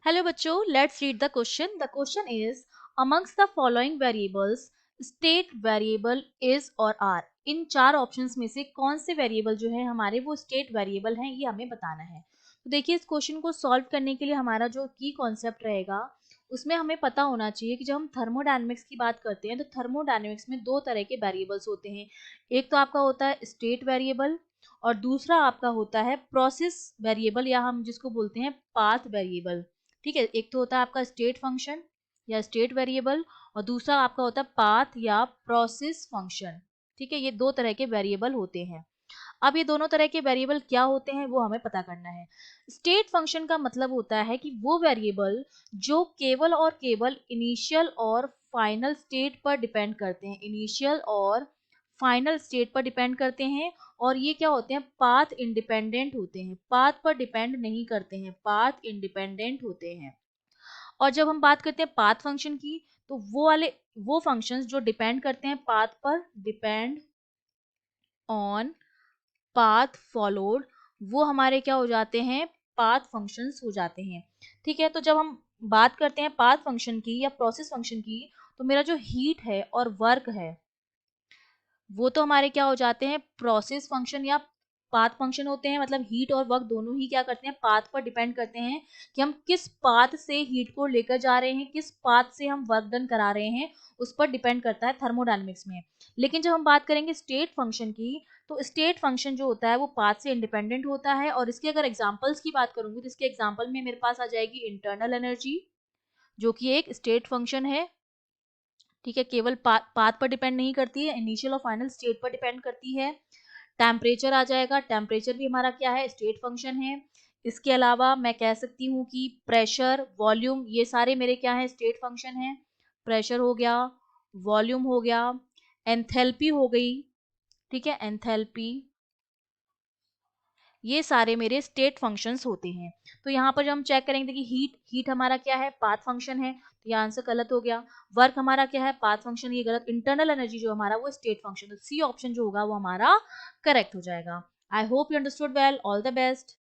Hello बच्चों, let's read the question. The question is amongst the following variables state variable is और are. इन चार options में से कौन से वेरिएबल जो है हमारे वो स्टेट वेरिएबल हैं, ये हमें बताना है. तो देखिए, इस क्वेश्चन को सॉल्व करने के लिए हमारा जो की कॉन्सेप्ट रहेगा उसमें हमें पता होना चाहिए कि जब हम थर्मोडायनेमिक्स की बात करते हैं तो थर्मोडायनेमिक्स में दो तरह के वेरिएबल्स होते हैं. एक तो आपका होता है स्टेट वेरिएबल और दूसरा आपका होता है प्रोसेस वेरिएबल या हम जिसको बोलते हैं पाथ वेरिएबल. ठीक है, एक तो होता है आपका स्टेट फंक्शन या स्टेट वेरिएबल और दूसरा आपका होता है पाथ या प्रोसेस फंक्शन. ठीक है, ये दो तरह के वेरिएबल होते हैं. अब ये दोनों तरह के वेरिएबल क्या होते हैं वो हमें पता करना है. स्टेट फंक्शन का मतलब होता है कि वो वेरिएबल जो केवल और केवल इनिशियल और फाइनल स्टेट पर डिपेंड करते हैं. इनिशियल और फाइनल स्टेट पर डिपेंड करते हैं और ये क्या होते हैं, पाथ इंडिपेंडेंट होते हैं. पाथ पर डिपेंड नहीं करते हैं, पाथ इंडिपेंडेंट होते हैं. और जब हम बात करते हैं पाथ फंक्शन की तो वो फंक्शंस जो डिपेंड करते हैं पाथ पर, डिपेंड ऑन पाथ फॉलोड, वो हमारे क्या हो जाते हैं, पाथ फंक्शंस हो जाते हैं. ठीक है, तो जब हम बात करते हैं पाथ फंक्शन की या प्रोसेस फंक्शन की तो मेरा जो हीट है और वर्क है वो तो हमारे क्या हो जाते हैं, प्रोसेस फंक्शन या पाथ फंक्शन होते हैं. मतलब हीट और वर्क दोनों ही क्या करते हैं, पाथ पर डिपेंड करते हैं कि हम किस पाथ से हीट को लेकर जा रहे हैं, किस पाथ से हम वर्क डन करा रहे हैं, उस पर डिपेंड करता है थर्मोडायनेमिक्स में. लेकिन जब हम बात करेंगे स्टेट फंक्शन की तो स्टेट फंक्शन जो होता है वो पाथ से इंडिपेंडेंट होता है. और इसके अगर एग्जांपल्स की बात करूंगी तो इसके एग्जांपल में मेरे पास आ जाएगी इंटरनल एनर्जी जो कि एक स्टेट फंक्शन है. ठीक है, केवल पाथ पर डिपेंड नहीं करती है, इनिशियल और फाइनल स्टेट पर डिपेंड करती है. टेम्परेचर आ जाएगा, टेम्परेचर भी हमारा क्या है, स्टेट फंक्शन है. इसके अलावा मैं कह सकती हूँ कि प्रेशर, वॉल्यूम, ये सारे मेरे क्या है, स्टेट फंक्शन है. प्रेशर हो गया, वॉल्यूम हो गया, एंथैल्पी हो गई. ठीक है, एंथैल्पी, ये सारे मेरे स्टेट फंक्शंस होते हैं. तो यहाँ पर जब हम चेक करेंगे कि हीट हीट हमारा क्या है, पाथ फंक्शन है, तो ये आंसर गलत हो गया. वर्क हमारा क्या है, पाथ फंक्शन, ये गलत. इंटरनल एनर्जी जो हमारा वो स्टेट फंक्शन, तो सी ऑप्शन जो होगा वो हमारा करेक्ट हो जाएगा. I hope you understood well. All the best.